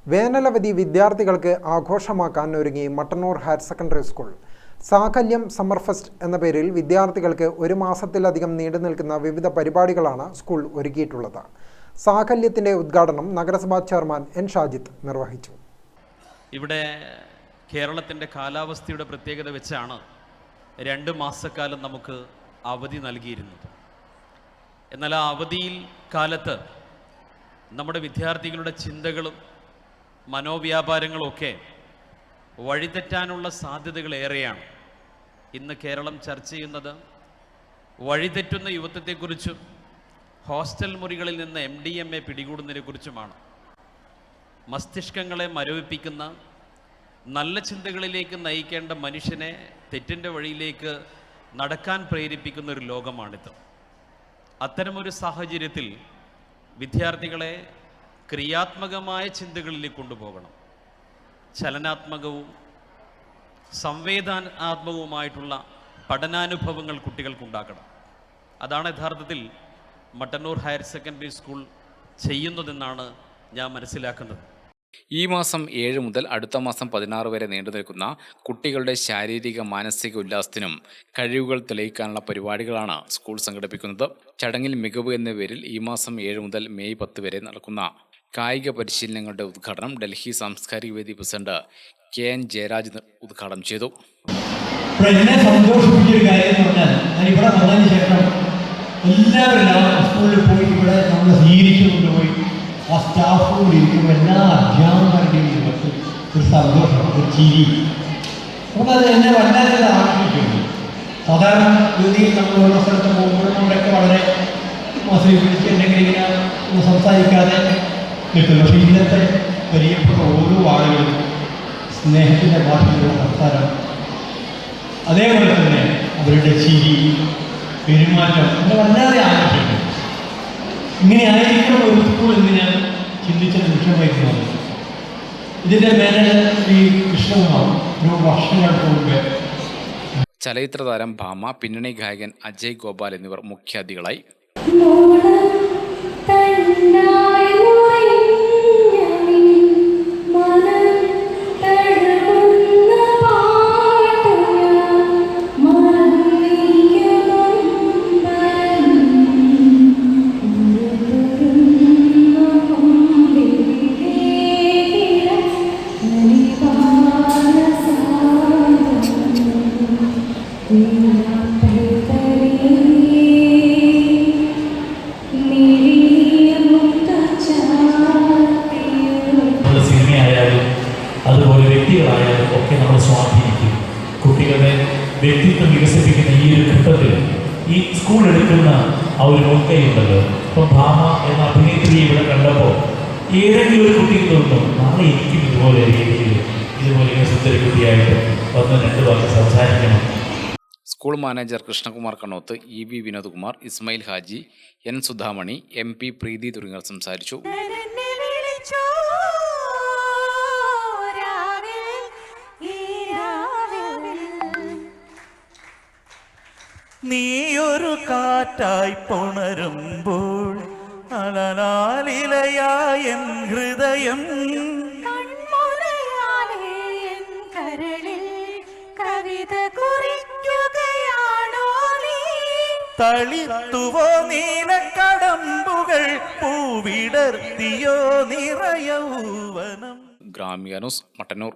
വേനലവധി വിദ്യാർത്ഥികൾക്ക് ആഘോഷമാക്കാൻ ഒരുങ്ങി Mattannur higher secondary school. Sakalyam summer fest എന്ന പേരിൽ വിദ്യാർത്ഥികൾക്ക് ഒരു മാസത്തിലധികം നീണ്ടുനിൽക്കുന്ന വിവിധ പരിപാടികളാണ് സ്കൂൾ ഒരുക്കിയിട്ടുള്ളത്. സാകല്യത്തിന്റെ ഉദ്ഘാടനം നഗരസഭാ ചെയർമാൻ എൻ ഷാജിത്ത് നിർവഹിച്ചു. ഇവിടെ കേരളത്തിൻ്റെ കാലാവസ്ഥയുടെ പ്രത്യേകത വെച്ചാണ് 2 മാസക്കാലം നമുക്ക് അവധി നൽകിയിരുന്നത്. എന്നാൽ ആ അവധിയിൽ കാലത്ത് നമ്മുടെ വിദ്യാർത്ഥികളുടെ ചിന്തകളും മനോവ്യാപാരങ്ങളൊക്കെ വഴിതെറ്റാനുള്ള സാധ്യതകൾ ഏറെയാണ്. ഇന്ന് കേരളം ചർച്ച ചെയ്യുന്നത് വഴിതെറ്റുന്ന യുവത്വത്തെക്കുറിച്ചും ഹോസ്റ്റൽ മുറികളിൽ നിന്ന് MDMA പിടികൂടുന്നതിനെക്കുറിച്ചുമാണ്. മസ്തിഷ്കങ്ങളെ മരവിപ്പിക്കുന്ന നല്ല ചിന്തകളിലേക്ക് നയിക്കേണ്ട മനുഷ്യനെ തെറ്റിൻ്റെ വഴിയിലേക്ക് നടക്കാൻ പ്രേരിപ്പിക്കുന്ന ഒരു ലോകമാണിത്. അത്തരമൊരു സാഹചര്യത്തിൽ വിദ്യാർത്ഥികളെ ക്രിയാത്മകമായ ചിന്തകളിലേക്ക് കൊണ്ടുപോകണം. ചലനാത്മകവും സംവേദനാത്മകവുമായിട്ടുള്ള പഠനാനുഭവങ്ങൾ കുട്ടികൾക്കുണ്ടാക്കണം. അതാണ് യഥാർത്ഥത്തിൽ മട്ടന്നൂർ ഹയർ സെക്കൻഡറി സ്കൂൾ ചെയ്യുന്നതെന്നാണ് ഞാൻ മനസ്സിലാക്കുന്നത്. ഈ മാസം 7 മുതൽ അടുത്ത മാസം 16 വരെ നീണ്ടുനിൽക്കുന്ന കുട്ടികളുടെ ശാരീരിക മാനസിക ഉല്ലാസത്തിനും കഴിവുകൾ തെളിയിക്കാനുള്ള പരിപാടികളാണ് സ്കൂൾ സംഘടിപ്പിക്കുന്നത്. ചടങ്ങിൽ മികവ് എന്ന പേരിൽ ഈ മാസം 7 മുതൽ മെയ് 10 വരെ നടക്കുന്ന കായിക പരിശീലനങ്ങളുടെ ഉദ്ഘാടനം ഡൽഹി സാംസ്കാരിക വേദി പ്രസിഡന്റ് KN ജയരാജ് ഉദ്ഘാടനം ചെയ്തു. എന്നെ സന്തോഷിപ്പിച്ചൊരു കാര്യം എന്ന് പറഞ്ഞാൽ, ഞാൻ ഇവിടെ വന്നതിന് ശേഷം എല്ലാവരും സ്കൂളിൽ പോയി ഇവിടെ നമ്മൾ സ്വീകരിച്ചു കൊണ്ടുപോയി ആ സ്റ്റാഫ് കൂടി ഇരിക്കുമ്പോൾ എല്ലാ അധ്യാപകരുടെയും മുഖത്ത് ഒരു സന്തോഷം, ഒരു ചിരി, നമുക്കത് എന്നെ വല്ലാതെ ആകർഷിക്കുന്നു. സാധാരണ രീതിയിൽ നമ്മൾ ഓരോ സ്ഥലത്ത് പോകുമ്പോൾ നമ്മളൊക്കെ വളരെ പിടിച്ച് എന്തെങ്കിലും ഇങ്ങനെ സംസാരിക്കാതെ നിൽക്കുന്നു. പക്ഷേ ഇന്നത്തെ പരിചയപ്പെട്ട ഓരോ ആളുകളും സ്നേഹത്തിൻ്റെ ഭാഷയിലുള്ള സംസാരം, അതേപോലെ തന്നെ അവരുടെ ചിരി, പെരുമാറ്റം എന്നെ വല്ലാതെ ആകർഷിക്കുന്നു. ഇങ്ങനെ ആയിരിക്കണം ഒരു സ്കൂൾ എന്ന് ഞാൻ ചിന്തിച്ച നിമിഷമായിരുന്നു. ഇതിൻ്റെ മേലെ ശ്രീ കൃഷ്ണകുമാർ ഒരു വർഷങ്ങൾക്ക് മുമ്പ് ചലച്ചിത്ര താരം ഭാമ, പിന്നണി ഗായകൻ അജയ് ഗോപാൽ എന്നിവർ മുഖ്യാതിഥികളായി. സിനിമയായാലും അതുപോലെ വ്യക്തികളായാലും ഒക്കെ നമ്മൾ സ്വാധീനിക്കും. കുട്ടികളുടെ വ്യക്തിത്വം വികസിപ്പിക്കുന്ന ഈ ഒരു ഘട്ടത്തിൽ ഈ സ്കൂൾ എടുക്കുന്ന ആ ഒരു മുൻകൈയുണ്ടല്ലോ. ഇപ്പം ഭാമ എന്ന അഭിനേത്രി ഇവിടെ കണ്ടപ്പോൾ ഏതെങ്കിലും ഒരു കുട്ടിക്ക് തോന്നും നാളെ എനിക്കും ഇതുപോലെ രീതിയിൽ ഇതുപോലെ സുന്ദരി കുട്ടിയായിട്ട് വന്ന് 2 വാക്ക് സംസാരിക്കണം. School manager Krishnakumar Kannoth, EV Vinodkumar, Ismail Haji, N Sudhamani, MP Preethi തുടങ്ങിയവർ സംസാരിച്ചു. നീയൊരു കാറ്റായി പുണരുമ്പോൾ അലലാലിലയായ ഹൃദയം തളിത്തുവോ നീലക്കടമ്പുകൾ പൂവിടർത്തിയോ നിറയൗവനം. ഗ്രാമിക ന്യൂസ്, മട്ടന്നൂർ.